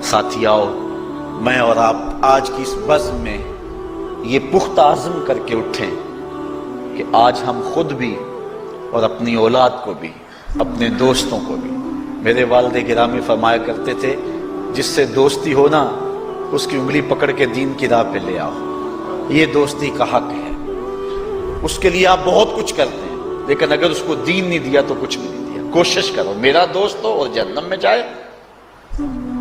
ساتھیاؤ، میں اور آپ آج کی اس بزم میں یہ پختہ عزم کر کے اٹھیں کہ آج ہم خود بھی اور اپنی اولاد کو بھی، اپنے دوستوں کو بھی، میرے والد گرامی فرمایا کرتے تھے جس سے دوستی ہو نا اس کی انگلی پکڑ کے دین کی راہ پہ لے آؤ، یہ دوستی کا حق ہے۔ اس کے لیے آپ بہت کچھ کرتے ہیں لیکن اگر اس کو دین نہیں دیا تو کچھ بھی نہیں دیا۔ کوشش کرو میرا دوست ہو اور جہنم میں جائے۔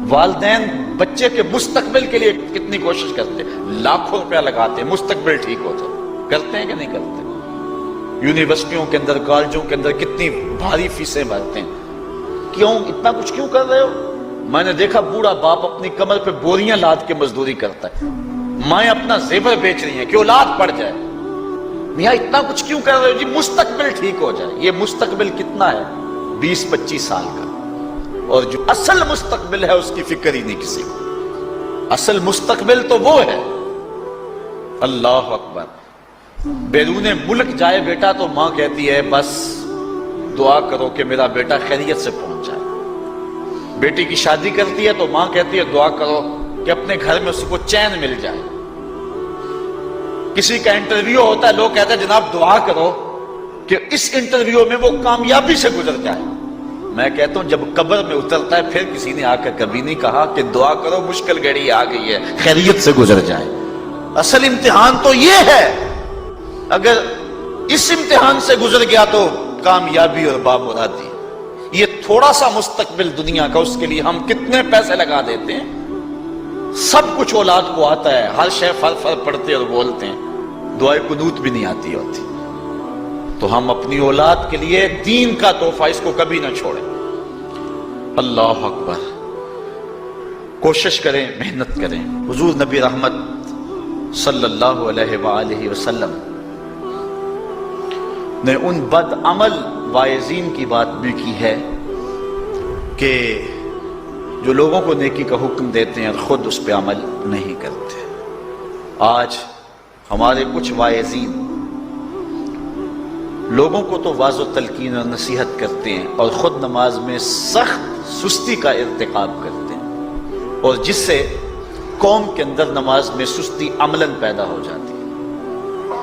والدین بچے کے مستقبل کے لیے کتنی کوشش کرتے ہیں، لاکھوں روپیہ لگاتے ہیں مستقبل ٹھیک ہو تو، کرتے ہیں کہ نہیں کرتے؟ یونیورسٹیوں کے اندر، کالجوں کے اندر کتنی بھاری فیسیں بھرتے ہیں، کیوں اتنا کچھ کیوں کر رہے ہو؟ میں نے دیکھا بوڑھا باپ اپنی کمر پہ بوریاں لاد کے مزدوری کرتا ہے، مائیں اپنا زیور بیچ رہی ہیں کہ اولاد پڑ جائے۔ میاں اتنا کچھ کیوں کر رہے ہو؟ جی مستقبل ٹھیک ہو جائے۔ یہ مستقبل کتنا ہے؟ 20-25 سال کا، اور جو اصل مستقبل ہے اس کی فکر ہی نہیں کسی کو۔ اصل مستقبل تو وہ ہے، اللہ اکبر، بیرون ملک جائے بیٹا تو ماں کہتی ہے بس دعا کرو کہ میرا بیٹا خیریت سے پہنچ جائے۔ بیٹی کی شادی کرتی ہے تو ماں کہتی ہے دعا کرو کہ اپنے گھر میں اس کو چین مل جائے۔ کسی کا انٹرویو ہوتا ہے، لوگ کہتے ہیں جناب دعا کرو کہ اس انٹرویو میں وہ کامیابی سے گزر جائے۔ میں کہتا ہوں جب قبر میں اترتا ہے پھر کسی نے آ کر کبھی نہیں کہا کہ دعا کرو مشکل گھڑی آ گئی ہے خیریت سے گزر جائے۔ اصل امتحان تو یہ ہے، اگر اس امتحان سے گزر گیا تو کامیابی اور بامرادی۔ یہ تھوڑا سا مستقبل دنیا کا، اس کے لیے ہم کتنے پیسے لگا دیتے ہیں۔ سب کچھ اولاد کو آتا ہے، ہر شے فر پڑھتے اور بولتے ہیں، دعائے قنوت بھی نہیں آتی ہوتی۔ تو ہم اپنی اولاد کے لیے دین کا تحفہ اس کو کبھی نہ چھوڑیں۔ اللہ اکبر، کوشش کریں، محنت کریں۔ حضور نبی رحمت صلی اللہ علیہ وآلہ وسلم نے ان بد عمل واعظین کی بات بھی کی ہے کہ جو لوگوں کو نیکی کا حکم دیتے ہیں اور خود اس پہ عمل نہیں کرتے۔ آج ہمارے کچھ واعظین لوگوں کو تو واعظ و تلقین اور نصیحت کرتے ہیں اور خود نماز میں سخت سستی کا ارتکاب کرتے ہیں، اور جس سے قوم کے اندر نماز میں سستی عملاً پیدا ہو جاتی ہے۔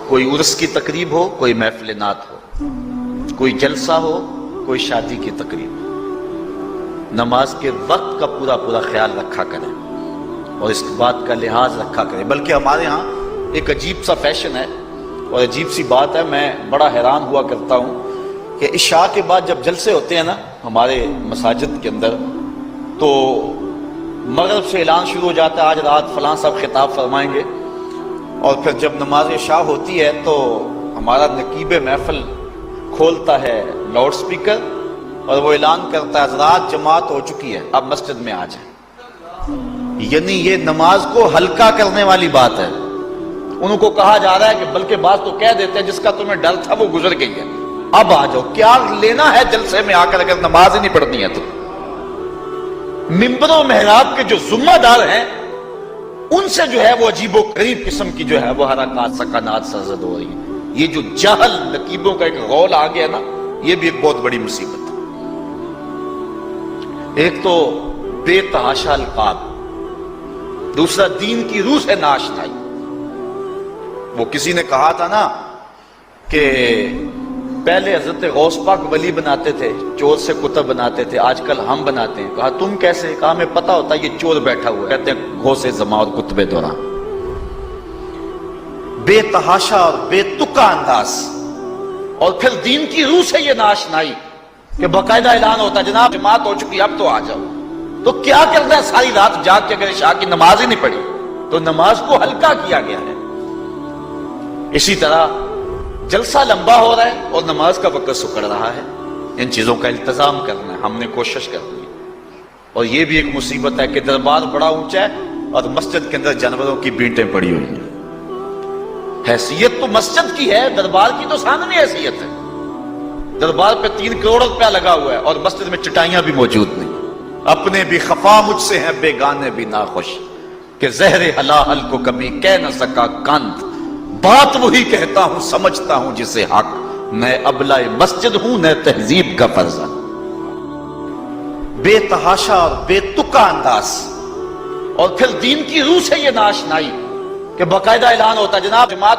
کوئی عرس کی تقریب ہو، کوئی محفل نعت ہو، کوئی جلسہ ہو، کوئی شادی کی تقریب ہو، نماز کے وقت کا پورا خیال رکھا کریں اور اس بات کا لحاظ رکھا کریں۔ بلکہ ہمارے ہاں ایک عجیب سا فیشن ہے اور عجیب سی بات ہے، میں بڑا حیران ہوا کرتا ہوں کہ عشاء کے بعد جب جلسے ہوتے ہیں نا ہمارے مساجد کے اندر، تو مغرب سے اعلان شروع ہو جاتا ہے آج رات فلاں صاحب خطاب فرمائیں گے، اور پھر جب نماز عشاء ہوتی ہے تو ہمارا نقیب محفل کھولتا ہے لاؤڈ سپیکر اور وہ اعلان کرتا ہے حضرات جماعت ہو چکی ہے، اب مسجد میں آ جائیں۔ یعنی یہ نماز کو ہلکا کرنے والی بات ہے۔ انہوں کو کہا جا رہا ہے کہ بلکہ بعض تو کہہ دیتے ہیں جس کا تمہیں ڈر تھا وہ گزر گئی ہے، اب آ جاؤ۔ کیا لینا ہے جلسے میں آ کر اگر نماز ہی نہیں پڑھنی ہے تو؟ ممبر و محراب کے جو ذمہ دار ہیں ان سے جو ہے وہ عجیب و غریب قسم کی جو ہے وہ حرکات سکنات سرزد ہو رہی ہیں۔ یہ جو جہل نقیبوں کا ایک غول آ گیا نا، یہ بھی ایک بہت بڑی مصیبت ہے۔ ایک تو بے تحاشا القاب، دوسرا دین کی روح سے ناشنائی۔ وہ کسی نے کہا تھا نا کہ پہلے حضرت غوث پاک ولی بناتے تھے، چور سے کتب بناتے تھے، آج کل ہم بناتے ہیں۔ کہا تم کیسے؟ کہا ہمیں پتا ہوتا ہے یہ چور بیٹھا ہوا ہے، کہتے ہیں غوث زماں اور کتب دوران۔ بے تحاشا اور بے تکا انداز، اور پھر دین کی روح سے یہ ناشنائی کہ باقاعدہ اعلان ہوتا ہے جناب جماعت ہو چکی اب تو آ جاؤ۔ تو کیا کرنا ہے ساری رات جاگ کے اگر عشاء کی نماز ہی نہیں پڑھی تو نماز کو ہلکا کیا گیا ہے۔ اسی طرح جلسہ لمبا ہو رہا ہے اور نماز کا وقت سکڑ رہا ہے۔ ان چیزوں کا التزام کرنا ہے، ہم نے کوشش کرنی ہے۔ اور یہ بھی ایک مصیبت ہے کہ دربار بڑا اونچا ہے اور مسجد کے اندر جانوروں کی بینٹیں پڑی ہوئی ہیں۔ حیثیت تو مسجد کی ہے، دربار کی تو ثانوی حیثیت ہے۔ دربار پہ 3 کروڑ روپیہ لگا ہوا ہے اور مسجد میں چٹائیاں بھی موجود نہیں۔ اپنے بھی خفا مجھ سے ہیں بیگانے بھی ناخوش، کہ زہر حلال کو کبھی کہہ نہ سکا کند، بات وہی کہتا ہوں سمجھتا ہوں جسے حق، میں ابلہ مسجد ہوں نہ تہذیب کا فرزند۔ بے تحاشا اور بے تکا انداز، اور پھر دین کی روح سے یہ ناشنائی کہ باقاعدہ اعلان ہوتا جناب جماعت